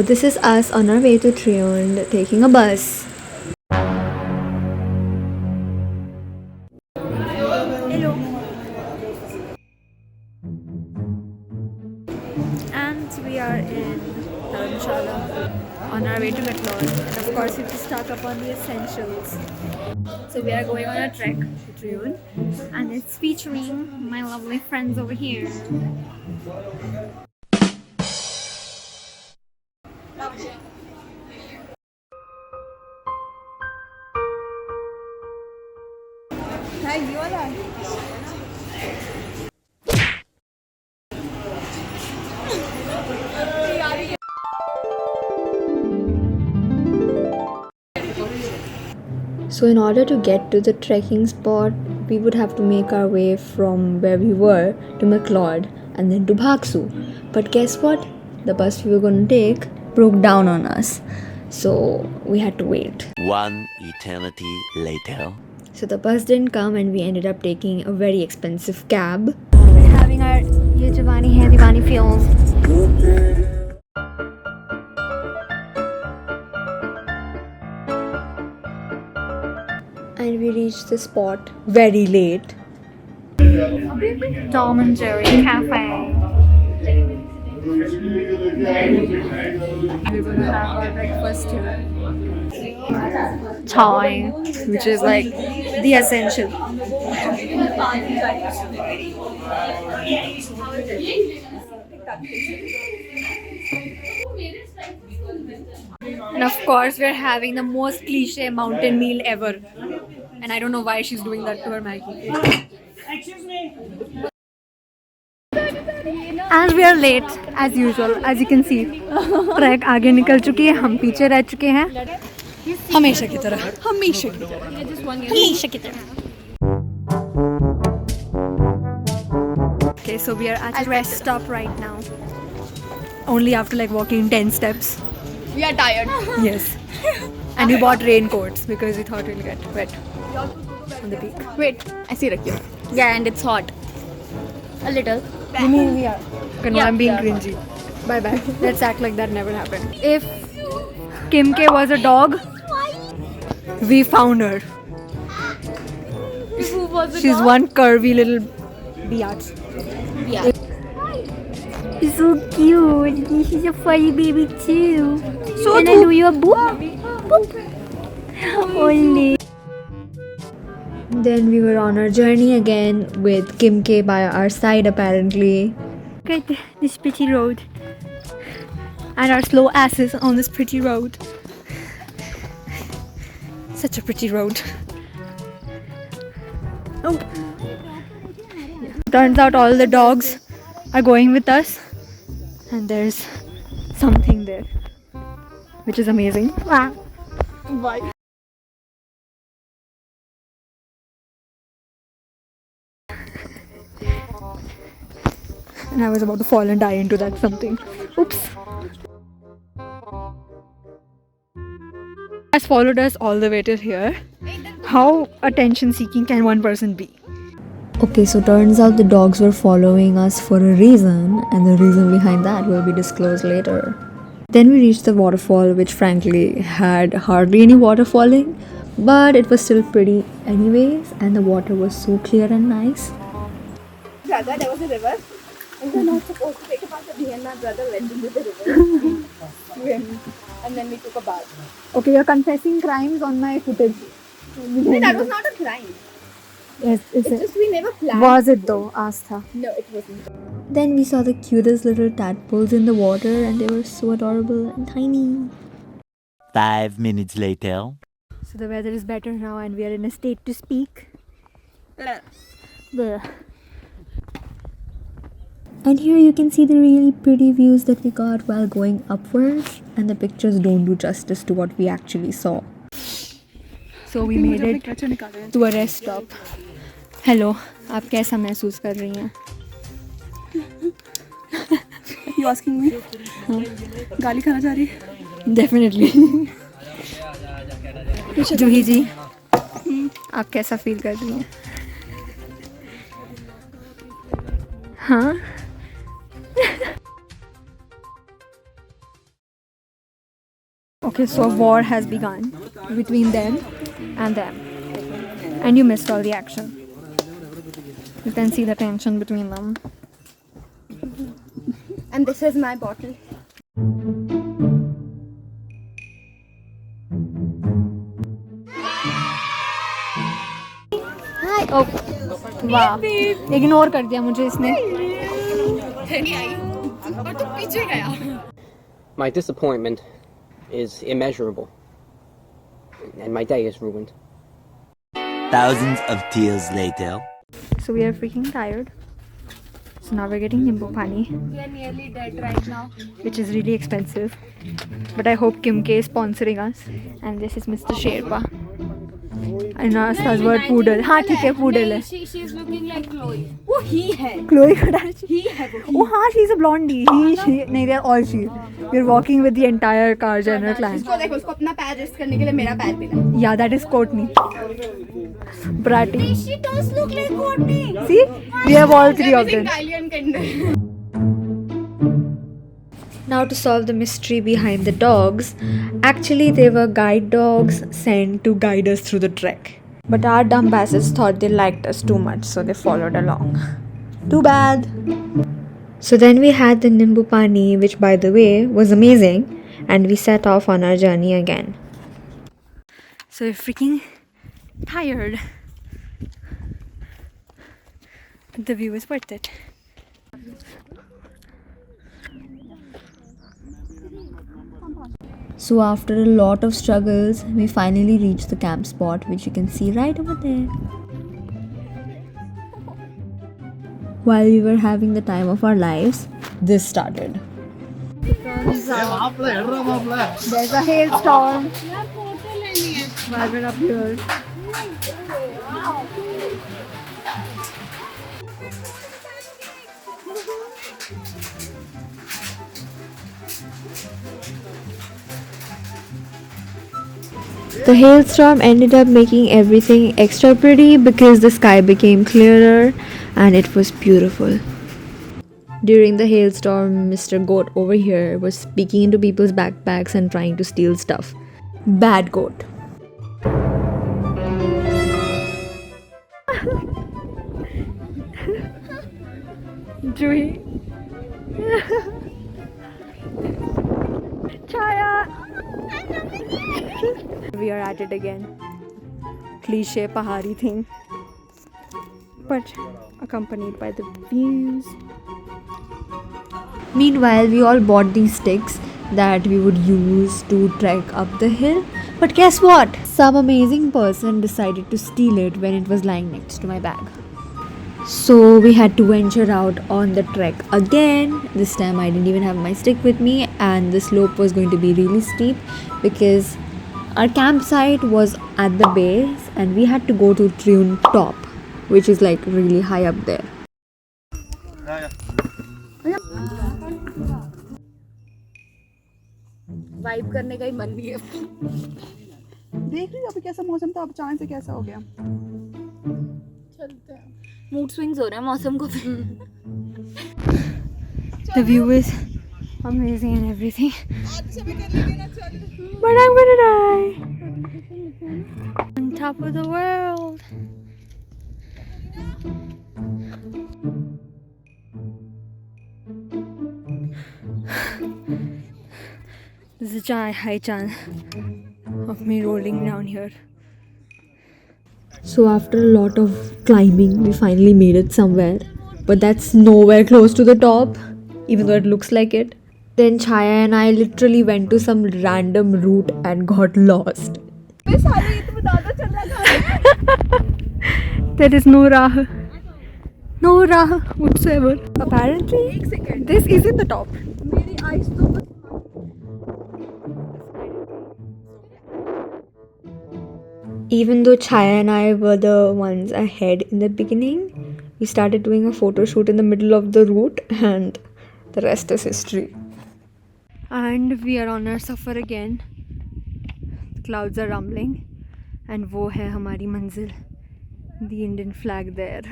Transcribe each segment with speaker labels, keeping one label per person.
Speaker 1: this is us on our way to Triund taking a bus.
Speaker 2: Hello. And we are in Himachal on our way to MacLeod. And of course, we have to stock up on the essentials. So we are going on a trek to Triund, and it's featuring my lovely friends over here.
Speaker 1: So in order to get to the trekking spot, we would have to make our way from where we were to MacLeod and then to Bhaksu. But guess what? The bus we were going to take broke down on us. So we had to wait.
Speaker 3: One eternity later.
Speaker 1: So the bus didn't come and we ended up taking a very expensive cab.
Speaker 2: We're having our Ye Jawani Hai Diwani feels.
Speaker 1: And we reached the spot very late.
Speaker 2: Tom and Jerry Cafe. We're gonna have our breakfast here. Chai, which is like the essential. And of course, we're having the most cliche mountain meal ever. And I don't know why she's doing that to her Maggie. As we are late, as usual, as you can see, track आगे निकल चुकी है, हम पीछे रह चुके हैं, हमेशा की तरह, हमेशा की तरह, हमेशा की तरह. Okay, so we are at a rest stop right now. Only after like walking 10 steps.
Speaker 4: We are tired.
Speaker 2: Yes. And we bought raincoats because we thought we'll get wet on the peak.
Speaker 4: Wait, I see Rakhi. Yeah, and it's hot. A little.
Speaker 2: You mean we are? Okay, no,
Speaker 4: Yeah,
Speaker 2: I'm being
Speaker 4: we are.
Speaker 2: cringy. Bye bye. Let's act like that never happened. If Kim K was a dog, we found her.
Speaker 4: Who was
Speaker 2: She's one curvy little biatch.
Speaker 4: Yeah.
Speaker 2: She's so cute. She's a furry baby too. So can I do your boop? Boop. Only.
Speaker 1: Then we were on our journey again with Kim K by our side apparently.
Speaker 2: Look at this pretty road. And our slow asses on this pretty road. Such a pretty road. Oh. Turns out all the dogs are going with us. And there's something there. Which is amazing.
Speaker 4: Why?
Speaker 2: And I was about to fall and die into that something. Oops. Has followed us all the way till here. How attention seeking can one person be?
Speaker 1: Okay, so turns out the dogs were following us for a reason, and the reason behind that will be disclosed later. Then we reached the waterfall, which frankly had hardly any water falling, but it was still pretty anyways, and the water was so clear and nice.
Speaker 4: Brother, there was a river. And we were not supposed to take a bath, but me and my brother went into the river. Swim. And then we took a bath.
Speaker 2: Okay, you're confessing crimes on my footage.
Speaker 4: No, that was not a crime.
Speaker 2: Yes, is
Speaker 4: It's
Speaker 2: it?
Speaker 4: just we never planned.
Speaker 2: Was it though? Astha.
Speaker 4: No, it wasn't.
Speaker 1: Then we saw the cutest little tadpoles in the water, and they were so adorable and tiny.
Speaker 3: 5 minutes later.
Speaker 2: So the weather is better now and we are in a state to speak. Bleh.
Speaker 1: And here you can see the really pretty views that we got while going upwards, and the pictures don't do justice to what we actually saw.
Speaker 2: So we made it to a rest stop. Hello, आप कैसा महसूस कर रही हैं?
Speaker 4: You asking me? गाली खाना चाह रही?
Speaker 2: Definitely. जूही जी, आप कैसा फील कर रही हैं? हाँ? Okay, so a war has begun between them and them. And you missed all the action. You can see the tension between them.
Speaker 4: And this is my bottle.
Speaker 2: Hi. Oh, वाह, ignore कर दिया मुझे इसने.
Speaker 5: My disappointment is immeasurable, and my day is ruined.
Speaker 3: Thousands of tears later.
Speaker 2: So we are freaking tired. So now we're getting Nimbu Pani,
Speaker 4: We are nearly dead right now.
Speaker 2: which is really expensive. But I hope Kim K is sponsoring us. And this is Mr. Sherpa. And Asta's word poodle. हाँ ठीक है poodle है.
Speaker 4: She is looking like Chloe. वो ही है.
Speaker 2: Chloe Kardashian.
Speaker 4: ही है वो.
Speaker 2: Oh हाँ, she's a blondie. She, नहीं, they're all she. We're walking with the entire car general clan.
Speaker 4: इसको देखो, उसको अपना पैर रेस्ट करने के लिए मेरा पैर मिला.
Speaker 2: Yeah, that is Courtney. Bratty.
Speaker 4: She does look like Courtney.
Speaker 2: See, we have all three of them.
Speaker 4: Kylie and Kendall.
Speaker 1: Now to solve the mystery behind the dogs, actually they were guide dogs sent to guide us through the trek. But our dumbasses thought they liked us too much, so they followed along. Too bad. So then we had the Nimbu Pani, which by the way was amazing, and we set off on our journey again.
Speaker 2: So we're freaking tired. The view is worth it.
Speaker 1: So after a lot of struggles, we finally reached the camp spot, which you can see right over there. While we were having the time of our lives, this started.
Speaker 2: There's a hailstorm. While we're up here.
Speaker 1: The hailstorm ended up making everything extra pretty because the sky became clearer and it was beautiful. During the hailstorm, Mr. Goat over here was speaking into people's backpacks and trying to steal stuff. Bad goat.
Speaker 2: Juhi. Chaya. We are at it again. Cliche pahari thing, but accompanied by the views.
Speaker 1: Meanwhile, we all bought these sticks that we would use to trek up the hill. But guess what? Some amazing person decided to steal it when it was lying next to my bag. So we had to venture out on the trek again. This time I didn't even have my stick with me, and the slope was going to be really steep because our campsite was at the base and we had to go to Triund top, which is like really high up there.
Speaker 4: Vibe करने का ही मन नहीं है.
Speaker 6: देख रही हो अभी कैसा मौसम था, अब अचानक से कैसा हो गया.
Speaker 4: चलते हैं. मूड स्विंग्स हो रहे हैं मौसम को.
Speaker 2: The view is amazing and everything, but I'm gonna die on top of the world. This is a high chance of me rolling down here.
Speaker 1: So after a lot of climbing, we finally made it somewhere. But that's nowhere close to the top, even though it looks like it. Then Chaya and I literally went to some random route and got lost.
Speaker 2: There is no rah. No rah whatsoever. Apparently, this isn't the top.
Speaker 1: Even though Chaya and I were the ones ahead in the beginning, we started doing a photo shoot in the middle of the route, and the rest is history.
Speaker 2: And we are on our safar again. The clouds are rumbling, and वो है हमारी मंजिल. The Indian flag there.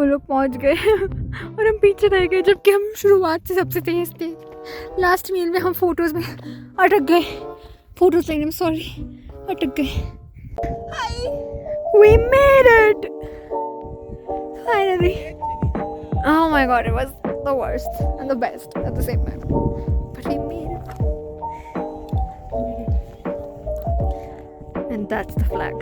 Speaker 2: लोग पहुंच गए और हम पीछे रह गए, जबकि हम शुरुआत से सबसे तेज थे। लास्ट मील में हम फोटोज में अटक गए, फोटोज लेने में सॉरी अटक गए। We made it finally. Oh my god, it was the worst and the best at the same time, but we made it. And that's the flag.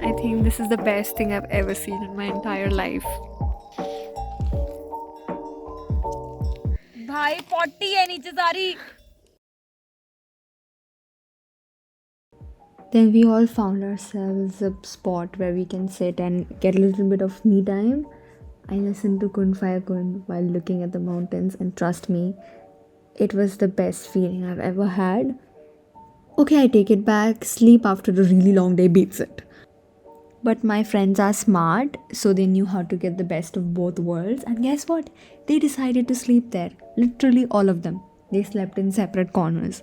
Speaker 2: I think this is the best thing I've ever seen in my entire life.
Speaker 4: भाई 40 है नीचे सारी।
Speaker 1: Then we all found ourselves a spot where we can sit and get a little bit of me time. I listened to Kun Faya Kun while looking at the mountains, and trust me, it was the best feeling I've ever had. Okay, I take it back. Sleep after a really long day beats it. But my friends are smart, so they knew how to get the best of both worlds. And guess what? They decided to sleep there. Literally all of them. They slept in separate corners.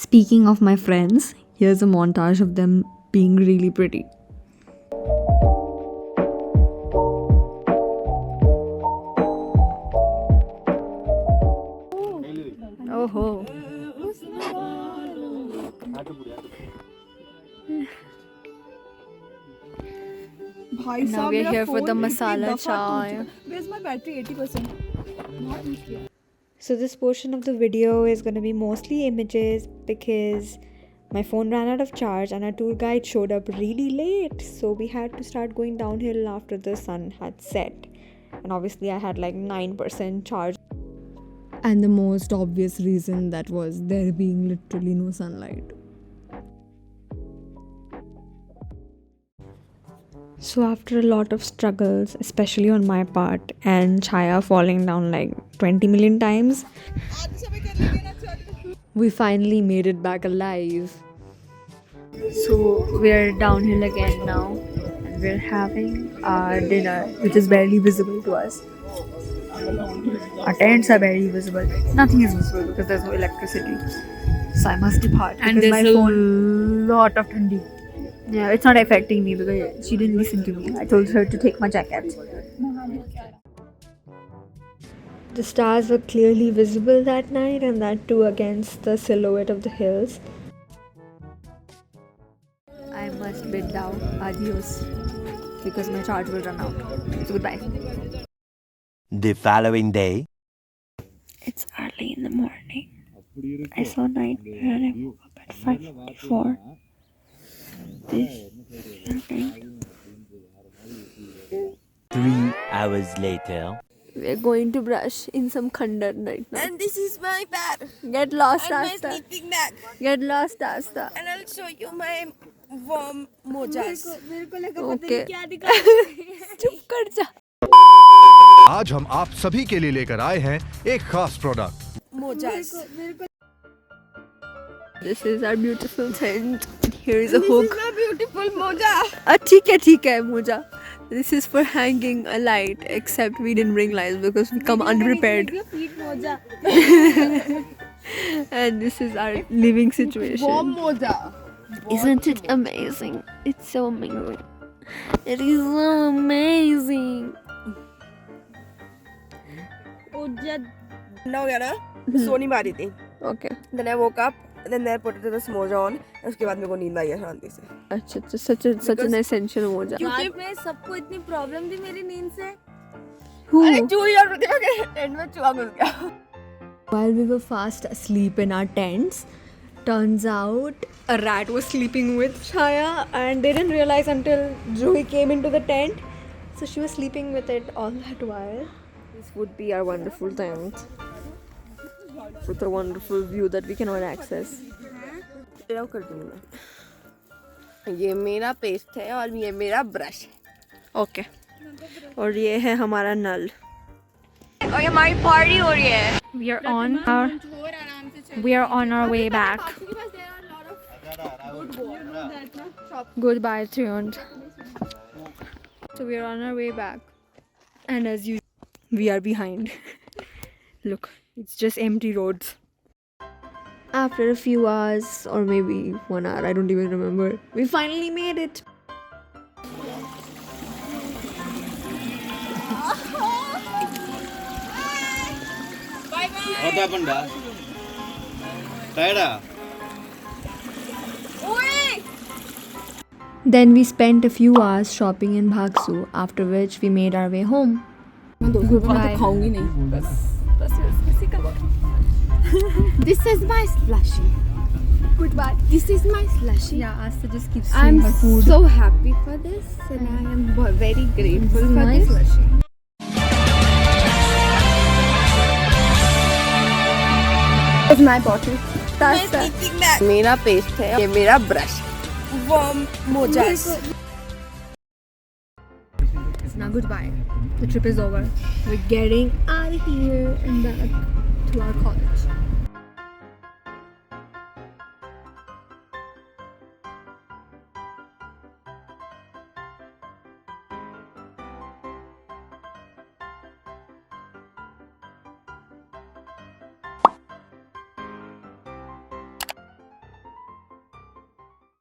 Speaker 1: Speaking of my friends, here's a montage of them being really pretty.
Speaker 2: Oh.
Speaker 6: भाई
Speaker 2: Now
Speaker 6: साहब
Speaker 2: we are
Speaker 6: मेरा
Speaker 2: here for the
Speaker 6: phone
Speaker 2: masala
Speaker 6: इतनी दफा
Speaker 2: chai.
Speaker 6: टूट- Where's my battery? 80%. Not used here.
Speaker 2: So this portion of the video is going to be mostly images because my phone ran out of charge and our tour guide showed up really late, so we had to start going downhill after the sun had set, and obviously I had like 9% charge.
Speaker 1: And the most obvious reason that was there being literally no sunlight.
Speaker 2: So after a lot of struggles, especially on my part, and Chaya falling down like 20 million times,
Speaker 1: We finally made it back alive.
Speaker 2: so we're downhill again now, and we're having our dinner, which is barely visible to us. Our tents are barely visible. Nothing is visible because there's no electricity. So I must depart. And there's my phone. Lot of thundi. Yeah, it's not affecting me because she didn't listen to me. I told her to take my jacket. The stars were clearly visible that night, and that too against the silhouette of the hills. I must bid now. Adios. Because my charge will run out. So goodbye.
Speaker 3: The following day.
Speaker 2: It's early in the morning. I saw nightmare and I woke up at 5:44. This morning.
Speaker 3: 3 hours later.
Speaker 2: We're going to brush in some khandar right now.
Speaker 4: And this is my bag
Speaker 2: Get lost,
Speaker 4: and my
Speaker 2: Asta.
Speaker 4: sleeping bag.
Speaker 2: Get lost, Asta.
Speaker 4: And I'll show you my warm mojas.
Speaker 2: Okay. चुप कर जा.
Speaker 7: आज हम आप सभी के लिए लेकर आए हैं एक खास product
Speaker 4: Mojas.
Speaker 2: This is our beautiful tent. Here is a
Speaker 4: This
Speaker 2: hook.
Speaker 4: is my beautiful moja.
Speaker 2: ठीक है मोजा. This is for hanging a light, except we didn't bring lights because we come unprepared.
Speaker 4: Feet moja.
Speaker 2: And this is our living situation.
Speaker 4: Warm moja.
Speaker 2: Isn't it amazing? It's so amazing. It is so amazing.
Speaker 4: ना हो गया ना? सोनी मारी थी.
Speaker 2: Okay.
Speaker 4: Then I woke up. Then I put this moja on. उसके बाद मेरे को नींद आई है शांति से.
Speaker 2: अच्छा, such an essential मोजा.
Speaker 4: बाद में सबको इतनी प्रॉब्लम थी मेरी नींद से.
Speaker 2: Who?
Speaker 4: अरे चूही और प्रतिभा के टेंट में चूहा घुस गया.
Speaker 1: While we were fast asleep in our tents, turns out a rat was sleeping with Chaya, and they didn't realize until Joey came into the tent. So she was sleeping with it all that while.
Speaker 2: This would be our wonderful tent with a wonderful view that we cannot access.
Speaker 4: तेरा कर दूँगा मैं. ये मेरा paste है और ये मेरा ब्रश है.
Speaker 2: Okay. और ये है हमारा नल. और हमारी पार्टी हो रही है. We are on our way back. Goodbye, Triund. So we are on our way back, and as usual, we are behind. Look, it's just empty roads.
Speaker 1: After a few hours, or maybe 1 hour, I don't even remember, we finally made it.
Speaker 8: What happened, Dad? Tired?
Speaker 1: Then we spent a few hours shopping in Bhagsu, after which we made our way home.
Speaker 2: Goodbye.
Speaker 4: This is my slushy.
Speaker 2: Goodbye.
Speaker 4: This is my slushy.
Speaker 2: Yeah, Asta just keeps
Speaker 4: I'm
Speaker 2: saying her food.
Speaker 4: so happy for this, and I am very grateful for
Speaker 2: Nice
Speaker 4: this.
Speaker 2: slushy.
Speaker 4: This is my bottle. That's मेरा paste है, ये मेरा brush, वो मोजा है.
Speaker 2: So now goodbye. The trip is over. We're getting out of here and back to our college.